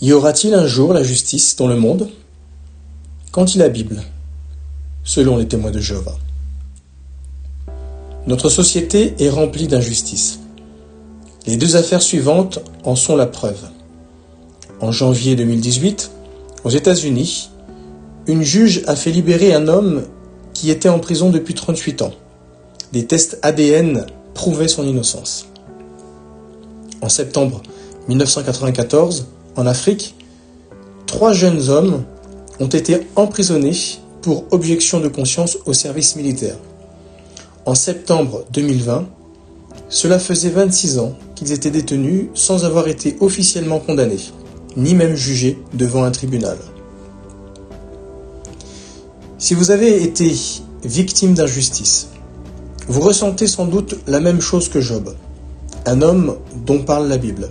Y aura-t-il un jour la justice dans le monde? Qu'en dit la Bible, selon les témoins de Jéhovah? Notre société est remplie d'injustices. Les deux affaires suivantes en sont la preuve. En janvier 2018, aux États-Unis, une juge a fait libérer un homme qui était en prison depuis 38 ans. Des tests ADN prouvaient son innocence. En septembre 1994, en Afrique, 3 jeunes hommes ont été emprisonnés pour objection de conscience au service militaire. En septembre 2020, cela faisait 26 ans qu'ils étaient détenus sans avoir été officiellement condamnés, ni même jugés devant un tribunal. Si vous avez été victime d'injustice, vous ressentez sans doute la même chose que Job, un homme dont parle la Bible.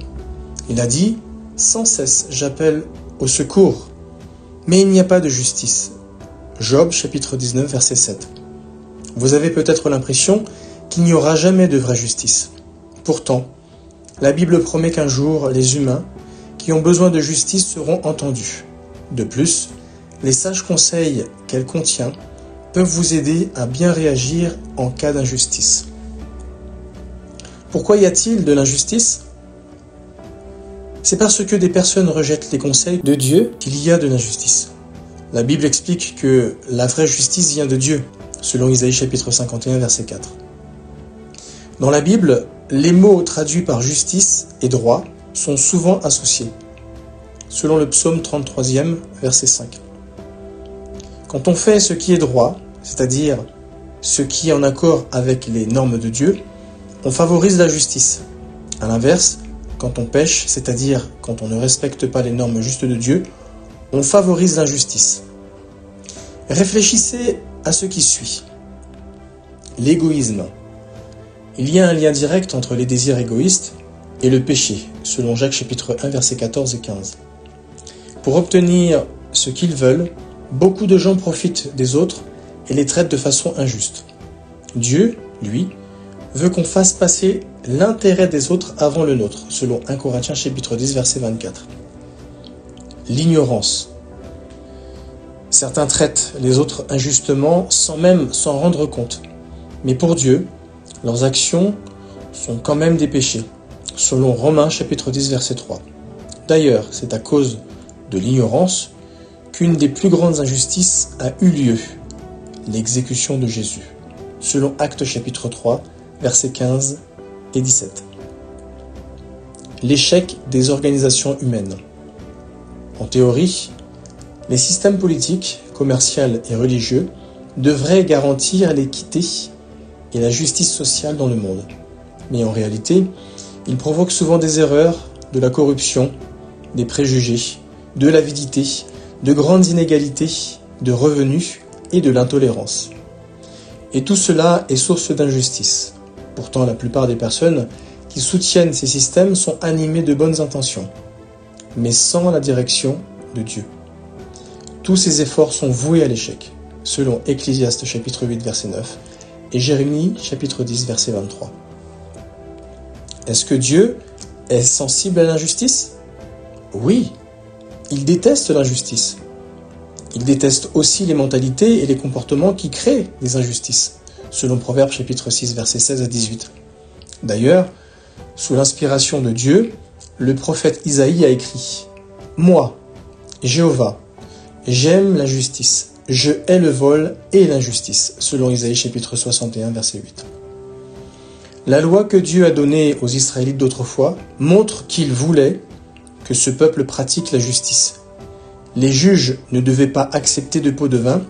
Il a dit « Sans cesse j'appelle au secours, mais il n'y a pas de justice ». Job chapitre 19 verset 7. Vous avez peut-être l'impression qu'il n'y aura jamais de vraie justice. Pourtant, la Bible promet qu'un jour, les humains qui ont besoin de justice seront entendus. De plus, les sages conseils qu'elle contient peuvent vous aider à bien réagir en cas d'injustice. Pourquoi y a-t-il de l'injustice? C'est parce que des personnes rejettent les conseils de Dieu qu'il y a de l'injustice. La Bible explique que la vraie justice vient de Dieu, selon Isaïe chapitre 51 verset 4. Dans la Bible, les mots traduits par justice et droit sont souvent associés, selon le psaume 33e verset 5. Quand on fait ce qui est droit, c'est-à-dire ce qui est en accord avec les normes de Dieu, on favorise la justice. À l'inverse, quand on pêche, c'est-à-dire quand on ne respecte pas les normes justes de Dieu, on favorise l'injustice. Réfléchissez à ce qui suit. L'égoïsme. Il y a un lien direct entre les désirs égoïstes et le péché, selon Jacques chapitre 1 versets 14 et 15. Pour obtenir ce qu'ils veulent, beaucoup de gens profitent des autres et les traitent de façon injuste. Dieu, lui, veut qu'on fasse passer l'intérêt des autres avant le nôtre, selon 1 Corinthiens chapitre 10 verset 24. L'ignorance. Certains traitent les autres injustement sans même s'en rendre compte. Mais pour Dieu, leurs actions sont quand même des péchés, selon Romains chapitre 10 verset 3. D'ailleurs, c'est à cause de l'ignorance qu'une des plus grandes injustices a eu lieu, l'exécution de Jésus, selon Actes chapitre 3 versets 15 et 17. L'échec des organisations humaines. En théorie, les systèmes politiques, commerciaux et religieux devraient garantir l'équité et la justice sociale dans le monde. Mais en réalité, ils provoquent souvent des erreurs, de la corruption, des préjugés, de l'avidité, de grandes inégalités, de revenus et de l'intolérance. Et tout cela est source d'injustice. Pourtant, la plupart des personnes qui soutiennent ces systèmes sont animées de bonnes intentions, mais sans la direction de Dieu. Tous ces efforts sont voués à l'échec, selon Ecclésiaste chapitre 8 verset 9 et Jérémie chapitre 10 verset 23. Est-ce que Dieu est sensible à l'injustice? Oui, il déteste l'injustice. Il déteste aussi les mentalités et les comportements qui créent des injustices, selon Proverbes chapitre 6 verset 16 à 18. D'ailleurs, sous l'inspiration de Dieu, le prophète Isaïe a écrit « Moi, Jéhovah, j'aime la justice, je hais le vol et l'injustice », selon Isaïe chapitre 61 verset 8. La loi que Dieu a donnée aux Israélites d'autrefois montre qu'il voulait que ce peuple pratique la justice. Les juges ne devaient pas accepter de pots de vin,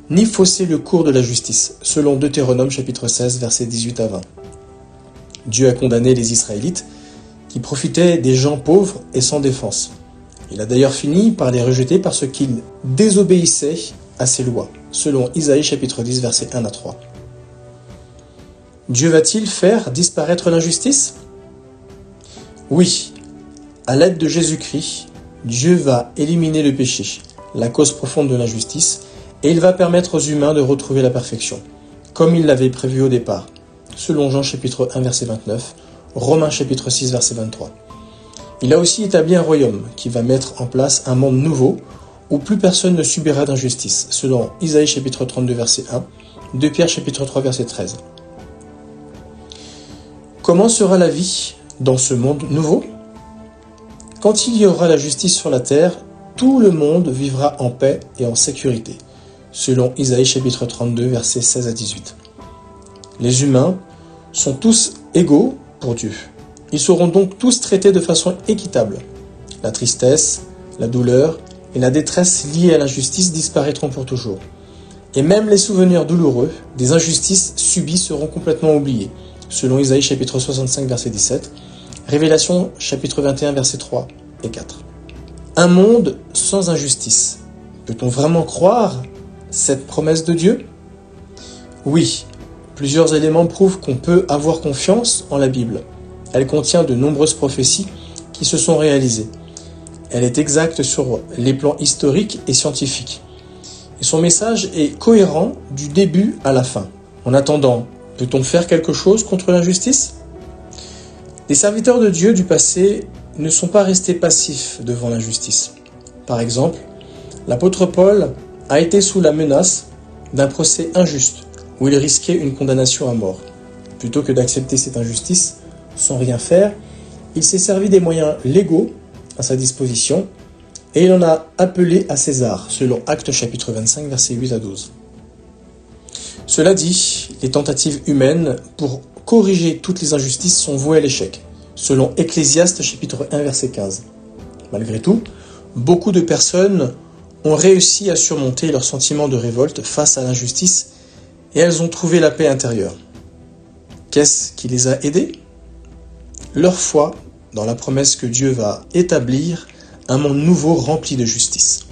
ni fausser le cours de la justice, selon Deutéronome chapitre 16 versets 18 à 20. Dieu a condamné les Israélites qui profitaient des gens pauvres et sans défense. Il a d'ailleurs fini par les rejeter parce qu'ils désobéissaient à ses lois, selon Isaïe chapitre 10 versets 1 à 3. Dieu va-t-il faire disparaître l'injustice? Oui, à l'aide de Jésus-Christ, Dieu va éliminer le péché, la cause profonde de l'injustice, et il va permettre aux humains de retrouver la perfection, comme il l'avait prévu au départ, selon Jean chapitre 1 verset 29, Romains chapitre 6 verset 23. Il a aussi établi un royaume qui va mettre en place un monde nouveau où plus personne ne subira d'injustice, selon Isaïe chapitre 32 verset 1, 2 Pierre chapitre 3 verset 13. Comment sera la vie dans ce monde nouveau? Quand il y aura la justice sur la terre, tout le monde vivra en paix et en sécurité, selon Isaïe chapitre 32 versets 16 à 18. Les humains sont tous égaux pour Dieu. Ils seront donc tous traités de façon équitable. La tristesse, la douleur et la détresse liées à l'injustice disparaîtront pour toujours. Et même les souvenirs douloureux des injustices subies seront complètement oubliés, selon Isaïe chapitre 65 verset 17, Révélation chapitre 21 verset 3 et 4. Un monde sans injustice. Peut-on vraiment croire cette promesse de Dieu? Oui, plusieurs éléments prouvent qu'on peut avoir confiance en la Bible. Elle contient de nombreuses prophéties qui se sont réalisées. Elle est exacte sur les plans historiques et scientifiques. Et son message est cohérent du début à la fin. En attendant, peut-on faire quelque chose contre l'injustice? Les serviteurs de Dieu du passé ne sont pas restés passifs devant l'injustice. Par exemple, l'apôtre Paul a été sous la menace d'un procès injuste où il risquait une condamnation à mort. Plutôt que d'accepter cette injustice sans rien faire, il s'est servi des moyens légaux à sa disposition et il en a appelé à César, selon Actes chapitre 25, versets 8 à 12. Cela dit, les tentatives humaines pour corriger toutes les injustices sont vouées à l'échec, selon Ecclésiaste chapitre 1, verset 15. Malgré tout, beaucoup de personnes ont réussi à surmonter leur sentiment de révolte face à l'injustice et elles ont trouvé la paix intérieure. Qu'est-ce qui les a aidés? Leur foi dans la promesse que Dieu va établir un monde nouveau rempli de justice.